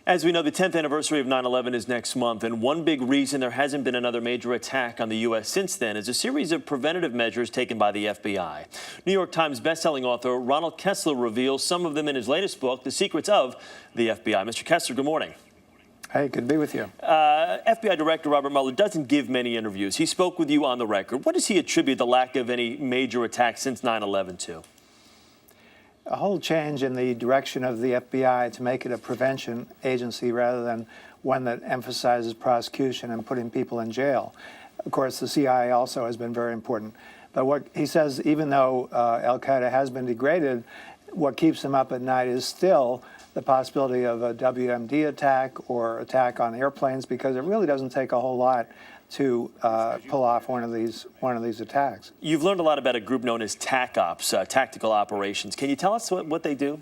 As we know, the 10th anniversary of 9/11 is next month, and one big reason there hasn't been another major attack on the U.S. since then is a series of preventative measures taken by the FBI. New York Times bestselling author Ronald Kessler reveals some of them in his latest book, The Secrets of the FBI. Mr. Kessler, good morning. Hey, good to be with you. FBI Director Robert Mueller doesn't give many interviews. He spoke with you on the record. What does he attribute the lack of any major attacks since 9/11 to? A whole change in the direction of the FBI to make it a prevention agency rather than one that emphasizes prosecution and putting people in jail. Of course, the CIA also has been very important. But what he says, even though al-Qaeda has been degraded, what keeps him up at night is still the possibility of a WMD attack or attack on airplanes, because it really doesn't take a whole lot to pull off one of these attacks. You've learned a lot about a group known as TAC Ops, Tactical Operations. Can you tell us what they do?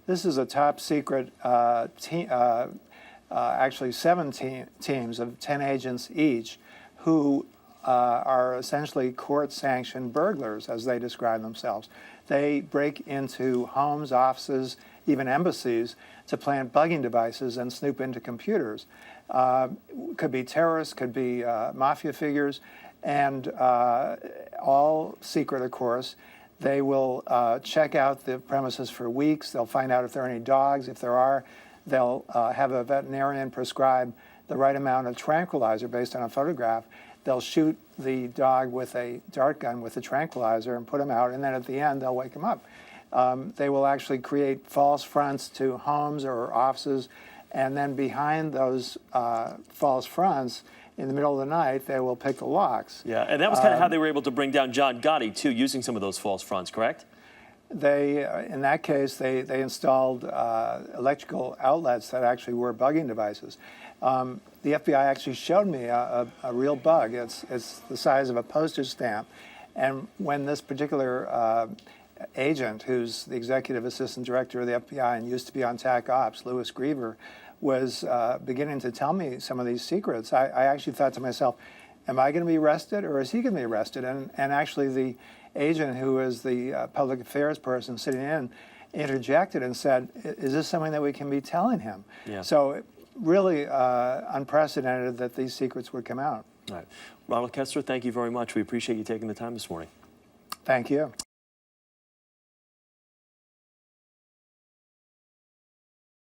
This is a top secret team, actually 7 teams of 10 agents each, who are essentially court-sanctioned burglars, as they describe themselves. They break into homes, offices, even embassies to plant bugging devices and snoop into computers. Could be terrorists, could be mafia figures, and all secret, of course. They will check out the premises for weeks. They'll find out if there are any dogs. If there are, they'll have a veterinarian prescribe the right amount of tranquilizer based on a photograph. They'll shoot the dog with a dart gun with the tranquilizer and put him out, and then at the end, they'll wake him up. They will actually create false fronts to homes or offices, and then behind those false fronts, in the middle of the night, they will pick the locks. Yeah, and that was kind of how they were able to bring down John Gotti, too, using some of those false fronts, correct? They, in that case, they installed electrical outlets that actually were bugging devices. The FBI actually showed me a real bug. It's the size of a postage stamp. And when this particular agent, who's the executive assistant director of the FBI and used to be on TAC Ops, Louis Griever, was beginning to tell me some of these secrets, I actually thought to myself, am I going to be arrested or is he going to be arrested? And actually the agent, who is the public affairs person sitting in, interjected and said, is this something that we can be telling him? Yeah. So really unprecedented that these secrets would come out. All right. Ronald Kessler, thank you very much. We appreciate you taking the time this morning. Thank you.